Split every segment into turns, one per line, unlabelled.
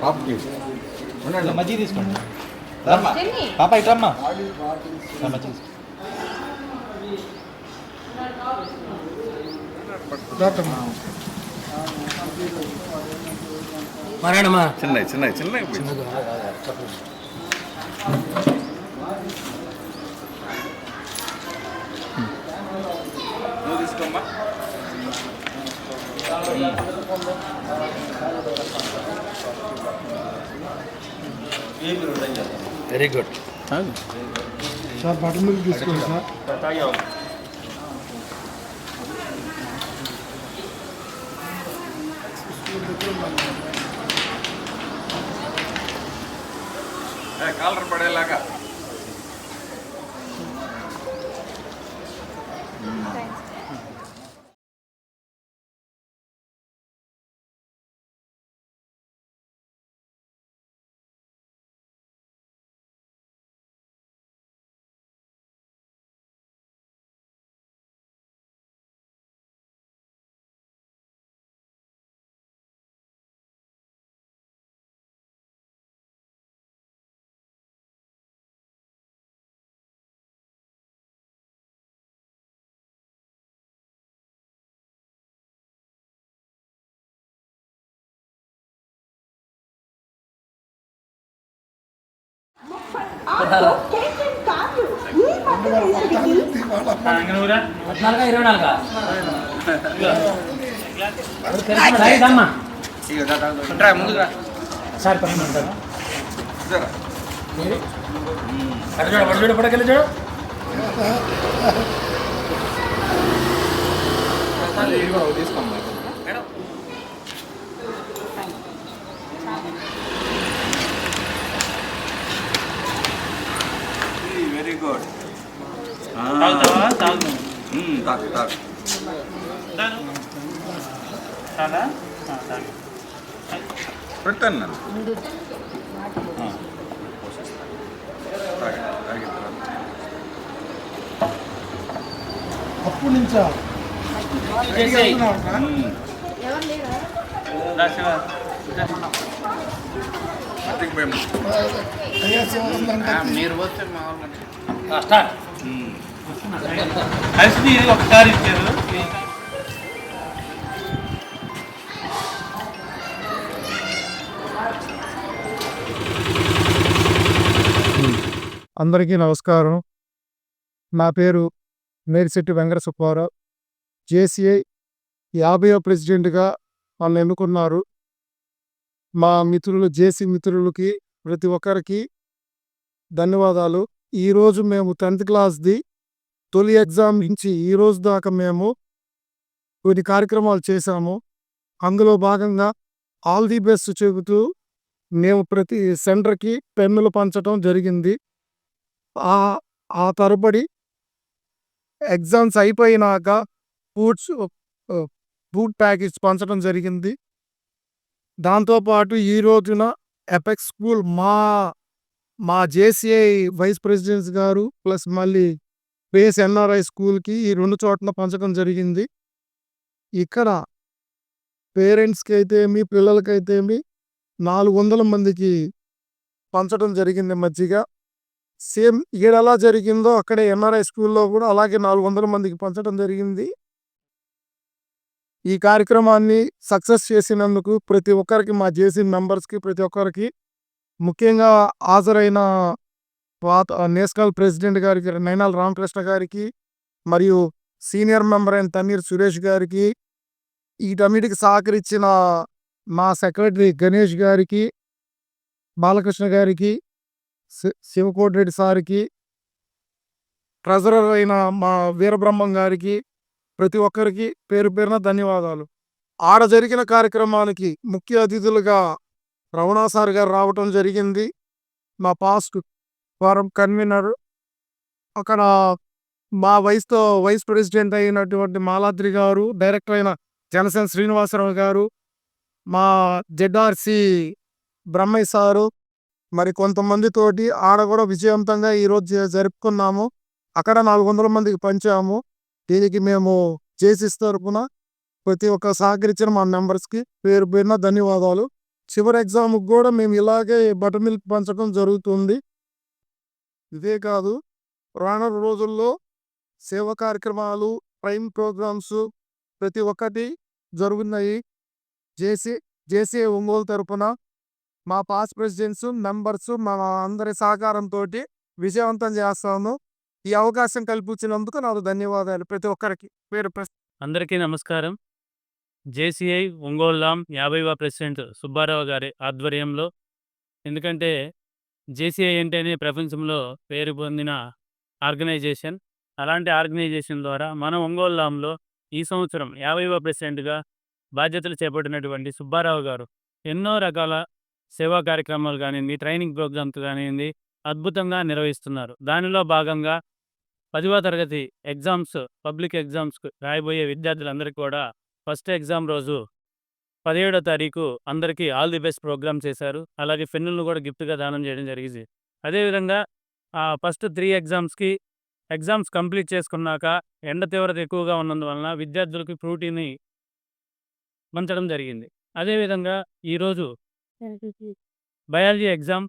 పాపకి ఉండండి.
మజ్జిగ తీసుకోండి. రమ్మా పాప ఇటు రమ్మా. మజ్జిగ
మరణమా
చిన్న చిన్న చిన్న నువ్వు తీసుకోమ్మా.
Very good
sir butter milk తీసుకోండి సార్.
కాలర్ పడేలాగా
సార్ పని ఉంటారు చూడ పడకెళ్ళి చూడు.
తీసుకోమ్మా. Very good. తాగు పెడతాను నన్ను.
అప్పుడు నుంచా
మీరు వస్తే మా
ఒకసారి ఇచ్చారు.
అందరికీ నమస్కారం. నా పేరు మేరిశెట్టి వెంకట సుబ్బారావు. జేసీఐ 50వ ప్రెసిడెంట్గా నన్ను ఎన్నుకున్నారు. మా మిత్రులు జేసీ మిత్రులకి ప్రతి ఒక్కరికి ధన్యవాదాలు. ఈరోజు మేము 10th క్లాస్ది తొలి ఎగ్జామ్ నుంచి ఈరోజు దాకా మేము కొన్ని కార్యక్రమాలు చేశాము. అందులో భాగంగా ఆల్ ది బెస్ట్ చెబుతూ మేము ప్రతి సెంటర్కి పెన్నులు పంచడం జరిగింది. ఆ తరబడి ఎగ్జామ్స్ అయిపోయినాక బూట్ ప్యాకెట్స్ పంచడం జరిగింది. దాంతోపాటు ఈ రోజున ఎపెక్స్ స్కూల్ మా జేసీఐ వైస్ ప్రెసిడెంట్స్ గారు ప్లస్ మళ్ళీ పేస్ ఎన్ఆర్ఐ స్కూల్కి ఈ 2 చోట్ల పంచడం జరిగింది. ఇక్కడ పేరెంట్స్కి అయితేమి పిల్లలకైతేమి 400 మందికి పంచడం జరిగింది మజ్జిగ. సేమ్ ఇక్కడ ఎలా జరిగిందో అక్కడే ఎన్ఆర్ఐ స్కూల్లో కూడా అలాగే 400 మందికి పంచడం జరిగింది. ఈ కార్యక్రమాన్ని సక్సెస్ చేసినందుకు ప్రతి ఒక్కరికి మా జేసీ మెంబర్స్కి ప్రతి ఒక్కరికి ముఖ్యంగా హాజరైన నేషనల్ ప్రెసిడెంట్ గారికి నైనాల్ రామకృష్ణ గారికి మరియు సీనియర్ మెంబర్ అయిన తన్నీర్ సురేష్ గారికి వీటన్నిటికి సహకరించిన మా సెక్రటరీ గణేష్ గారికి బాలకృష్ణ గారికి శివకోటిరెడ్డి సార్కి ట్రెజరర్ అయిన మా వీరబ్రహ్మం గారికి ప్రతి ఒక్కరికి పేరు పేరున ధన్యవాదాలు. ఆడ జరిగిన కార్యక్రమానికి ముఖ్య అతిథులుగా రమణ సార్ గారు రావటం జరిగింది. మా పాస్ట్ ఫారం కన్వీనర్. అక్కడ మా వైస్ ప్రెసిడెంట్ అయినటువంటి మాలాద్రి గారు, డైరెక్టర్ అయిన జనసేన శ్రీనివాసరావు గారు, మా జెడ్ఆర్సి బ్రహ్మయ్య సారు, మరి కొంతమందితోటి ఆడ కూడా విజయవంతంగా ఈరోజు జరుపుకున్నాము. అక్కడ 400 మందికి పంచాము. దీనికి మేము జేసీ తరపున ప్రతి ఒక్క సహకరించిన మా మెంబర్స్కి పేరు పేరున ధన్యవాదాలు. చివరి ఎగ్జామ్కి కూడా మేము ఇలాగే బటర్ మిల్క్ పంచడం జరుగుతుంది. ఇదే కాదు, రానున్న రోజుల్లో సేవా కార్యక్రమాలు, ప్రైమ్ ప్రోగ్రామ్స్ ప్రతి ఒక్కటి జరుగుతున్నాయి. జేసీఐ ఒంగోలు తరపున మా పాస్ట్ ప్రెసిడెంట్స్, మెంబర్స్, మా అందరి సహకారంతో విజయవంతం చేస్తాము. ఈ అవకాశం కల్పించినందుకు నాకు ధన్యవాదాలు ప్రతి ఒక్కరికి.
అందరికీ నమస్కారం. జేసీఐ ఒంగోలు లాం 50వ ప్రెసిడెంట్ సుబ్బారావు గారి ఆధ్వర్యంలో, ఎందుకంటే జేసీఐ అంటేనే ప్రపంచంలో పేరు పొందిన ఆర్గనైజేషన్. అలాంటి ఆర్గనైజేషన్ ద్వారా మన ఒంగోలు లాంలో ఈ సంవత్సరం 50వ ప్రెసిడెంట్గా బాధ్యతలు చేపట్టినటువంటి సుబ్బారావు గారు ఎన్నో రకాల సేవా కార్యక్రమాలు కానివ్వండి, ట్రైనింగ్ ప్రోగ్రామ్స్ కానివ్వండి అద్భుతంగా నిర్వహిస్తున్నారు. దానిలో భాగంగా 10వ తరగతి ఎగ్జామ్స్, పబ్లిక్ ఎగ్జామ్స్కి రాయబోయే విద్యార్థులందరికీ కూడా ఫస్ట్ ఎగ్జామ్ రోజు 17వ తారీఖు అందరికీ ఆల్ ది బెస్ట్ ప్రోగ్రామ్ చేశారు. అలాగే పెన్నులను కూడా గిఫ్ట్గా దానం చేయడం జరిగింది. అదేవిధంగా ఫస్ట్ 3 ఎగ్జామ్స్ కంప్లీట్ చేసుకున్నాక ఎండ తీవ్రత ఎక్కువగా ఉన్నందువలన విద్యార్థులకు ఫ్రూటీని పంచడం జరిగింది. అదేవిధంగా ఈరోజు బయాలజీ ఎగ్జామ్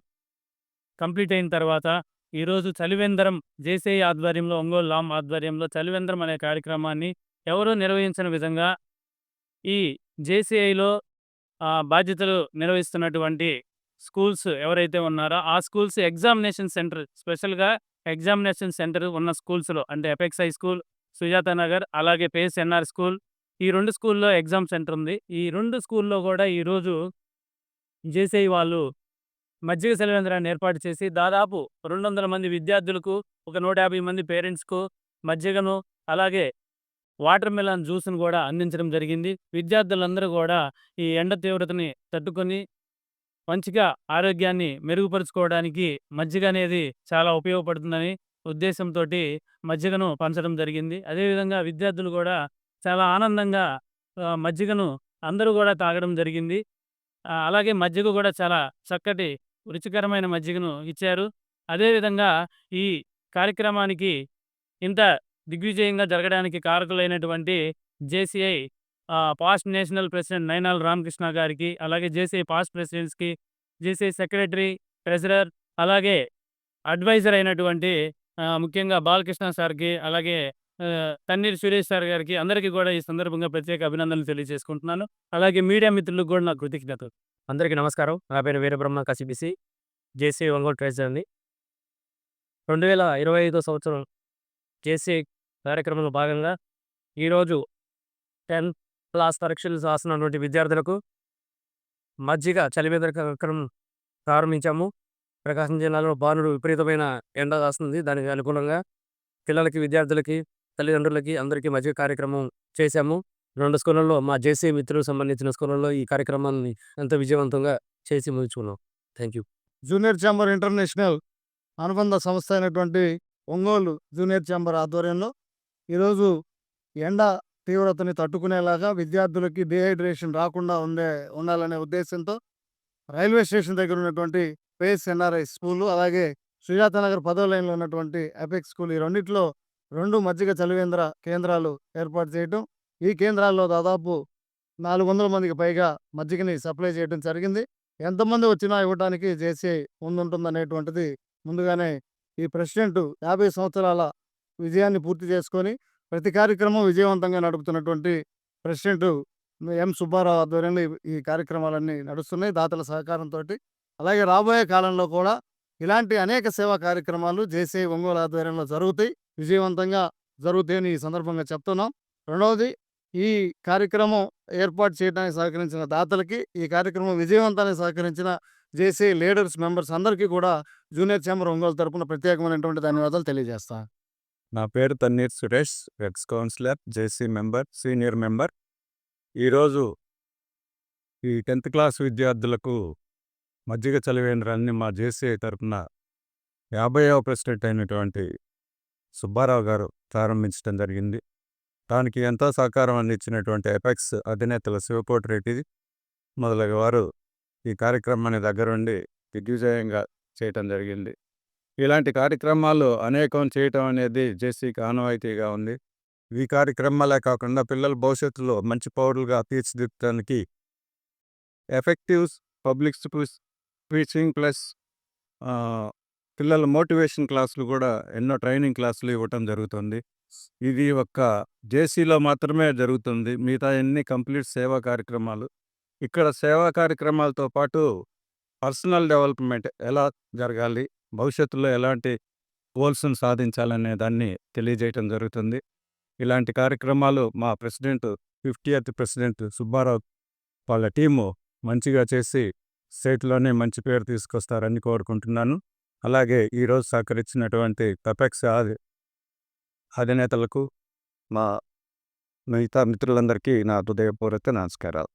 కంప్లీట్ అయిన తర్వాత ఈరోజు చలివేంద్రం జేసీఐ ఆధ్వర్యంలో, ఒంగోలు లాం ఆధ్వర్యంలో చలివేంద్రం అనే కార్యక్రమాన్ని ఎవరూ నిర్వహించని విధంగా ఈ జేసీఐలో బాధ్యతలు నిర్వహిస్తున్నటువంటి స్కూల్స్ ఎవరైతే ఉన్నారో ఆ స్కూల్స్ ఎగ్జామినేషన్ సెంటర్, స్పెషల్గా ఎగ్జామినేషన్ సెంటర్ ఉన్న స్కూల్స్లో, అంటే apex high school, Sujatha Nagar, అలాగే పేస్ ఎన్ఆర్ స్కూల్, ఈ 2 స్కూల్లో ఎగ్జామ్ సెంటర్ ఉంది. ఈ 2 స్కూల్లో కూడా ఈరోజు జేసీఐ వాళ్ళు మజ్జిగ చలివేంద్రాన్ని ఏర్పాటు చేసి దాదాపు 200 మంది విద్యార్థులకు, ఒక 150 మంది పేరెంట్స్కు మజ్జిగను, అలాగే వాటర్ మిలన్ జ్యూస్ను కూడా అందించడం జరిగింది. విద్యార్థులందరూ కూడా ఈ ఎండ తీవ్రతని తట్టుకొని మంచిగా ఆరోగ్యాన్ని మెరుగుపరుచుకోవడానికి మజ్జిగ అనేది చాలా ఉపయోగపడుతుందని ఉద్దేశంతో మజ్జిగను పంచడం జరిగింది. అదేవిధంగా విద్యార్థులు కూడా చాలా ఆనందంగా మజ్జిగను అందరూ కూడా తాగడం జరిగింది. అలాగే మజ్జిగ కూడా చాలా చక్కటి రుచికరమైన మజ్జిగను ఇచ్చారు. అదేవిధంగా ఈ కార్యక్రమానికి ఇంత దిగ్విజయంగా జరగడానికి కారకులైనటువంటి JCI past national president Nainal Ramakrishna గారికి, అలాగే జేసీఐ పాస్ట్ ప్రెసిడెంట్స్కి, జేసీఐ సెక్రటరీ, ట్రెజరర్, అలాగే అడ్వైజర్ అయినటువంటి ముఖ్యంగా బాలకృష్ణ సార్కి, అలాగే తన్నీర్ సురేష్ సార్ గారికి, అందరికీ కూడా ఈ సందర్భంగా ప్రత్యేక అభినందనలు తెలియజేసుకుంటున్నాను. అలాగే మీడియా మిత్రులకు కూడా నా కృతజ్ఞతలు.
అందరికీ నమస్కారం. నా పేరు వీరబ్రహ్మ కసిబిసి, జేసీఐ ఒంగోలు ట్రెజరర్ని. 2025 సంవత్సరం జేసీఐ కార్యక్రమంలో భాగంగా ఈరోజు 10th క్లాస్ పరీక్షలు రాస్తున్నటువంటి విద్యార్థులకు మజ్జిగ చలివేంద్ర కార్యక్రమం ప్రారంభించాము. ప్రకాశం జిల్లాలో బాణుడు విపరీతమైన ఎండ రాస్తుంది. దానికి అనుగుణంగా పిల్లలకి, విద్యార్థులకి, తల్లిదండ్రులకి అందరికీ మజ్జిగ కార్యక్రమం చేశాము. 2 స్కూళ్ళల్లో, మా జేసీఐ మిత్రులకు సంబంధించిన స్కూళ్ళల్లో ఈ కార్యక్రమాన్ని ఎంతో విజయవంతంగా చేసి ముగించుకున్నాం. Thank you.
Junior chamber international అనుబంధ సంస్థ అయినటువంటి ఒంగోలు జూనియర్ ఛాంబర్ ఆధ్వర్యంలో ఈరోజు ఎండ తీవ్రతని తట్టుకునేలాగా విద్యార్థులకి డిహైడ్రేషన్ రాకుండా ఉండాలనే ఉద్దేశంతో రైల్వే స్టేషన్ దగ్గర ఉన్నటువంటి పేస్ ఎన్ఆర్ఐ స్కూలు, అలాగే సుజాత నగర్ 10వ లైన్లో ఉన్నటువంటి ఎపెక్స్ స్కూల్, ఈ రెండిట్లో 2 మజ్జిగ చలివేంద్ర కేంద్రాలు ఏర్పాటు చేయటం. ఈ కేంద్రాల్లో దాదాపు 400 మందికి పైగా మజ్జిగని సప్లై చేయడం జరిగింది. ఎంతమంది వచ్చినా ఇవ్వడానికి జేసీఐ ముందుంటుందనేటువంటిది ముందుగానే ఈ ప్రెసిడెంట్ 50 సంవత్సరాల విజయాన్ని పూర్తి చేసుకొని ప్రతి కార్యక్రమం విజయవంతంగా నడుపుతున్నటువంటి ప్రెసిడెంట్ ఎం సుబ్బారావు ఆధ్వర్యంలో ఈ కార్యక్రమాలన్నీ నడుస్తున్నాయి దాతల సహకారంతో. అలాగే రాబోయే కాలంలో కూడా ఇలాంటి అనేక సేవా కార్యక్రమాలు జేసీఐ ఒంగోలు ఆధ్వర్యంలో విజయవంతంగా జరుగుతాయని ఈ సందర్భంగా చెప్తున్నాం. రెండవది, ఈ కార్యక్రమం ఏర్పాటు చేయడానికి సహకరించిన దాతలకి, ఈ కార్యక్రమం విజయవంతానికి సహకరించిన జేసీఐ లీడర్స్, మెంబర్స్ అందరికీ కూడా జూనియర్ ఛాంబర్ ఒంగోలు తరపున ప్రత్యేకమైనటువంటి ధన్యవాదాలు తెలియజేస్తాను.
నా పేరు తన్నీర్ సురేష్, ఎక్స్ కౌన్సిలర్, జేసీ మెంబర్, సీనియర్ మెంబర్. ఈరోజు ఈ 10th క్లాస్ విద్యార్థులకు మజ్జిగ చలివేంద్రాన్ని మా జేసీఐ తరపున 50వ ప్రెసిడెంట్ అయినటువంటి సుబ్బారావు గారు ప్రారంభించడం జరిగింది. దానికి ఎంతో సహకారం అందించినటువంటి ఎపెక్స్ అధినేతలు శివకోటి రెడ్డి మొదలగు వారు ఈ కార్యక్రమాన్ని దగ్గరుండి దిగ్విజయంగా చేయటం జరిగింది. ఇలాంటి కార్యక్రమాలు అనేకం చేయటం అనేది జేసీకి ఆనవాయితీగా ఉంది. ఈ కార్యక్రమాలే కాకుండా పిల్లల భవిష్యత్తులో మంచి పౌరులుగా తీర్చిదిద్దడానికి ఎఫెక్టివ్ పబ్లిక్ స్పీచింగ్ ప్లస్ పిల్లల మోటివేషన్ క్లాసులు కూడా ఎన్నో ట్రైనింగ్ క్లాసులు ఇవ్వటం జరుగుతుంది. ఇది ఒక్క జేసీలో మాత్రమే జరుగుతుంది. మిగతా అన్ని కంప్లీట్ సేవా కార్యక్రమాలు. ఇక్కడ సేవా కార్యక్రమాలతో పాటు పర్సనల్ డెవలప్మెంట్ ఎలా జరగాలి, భవిష్యత్తులో ఎలాంటి గోల్స్ని సాధించాలనే దాన్ని తెలియజేయటం జరుగుతుంది. ఇలాంటి కార్యక్రమాలు మా 50th ప్రెసిడెంట్ సుబ్బారావు వాళ్ళ టీము మంచిగా చేసి స్టేట్లోనే మంచి పేరు తీసుకొస్తారని కోరుకుంటున్నాను. అలాగే ఈరోజు సహకరించినటువంటి పెపెక్స్ అధినేతలకు, మా మిగతా మిత్రులందరికీ నా హృదయపూర్వక నమస్కారాలు.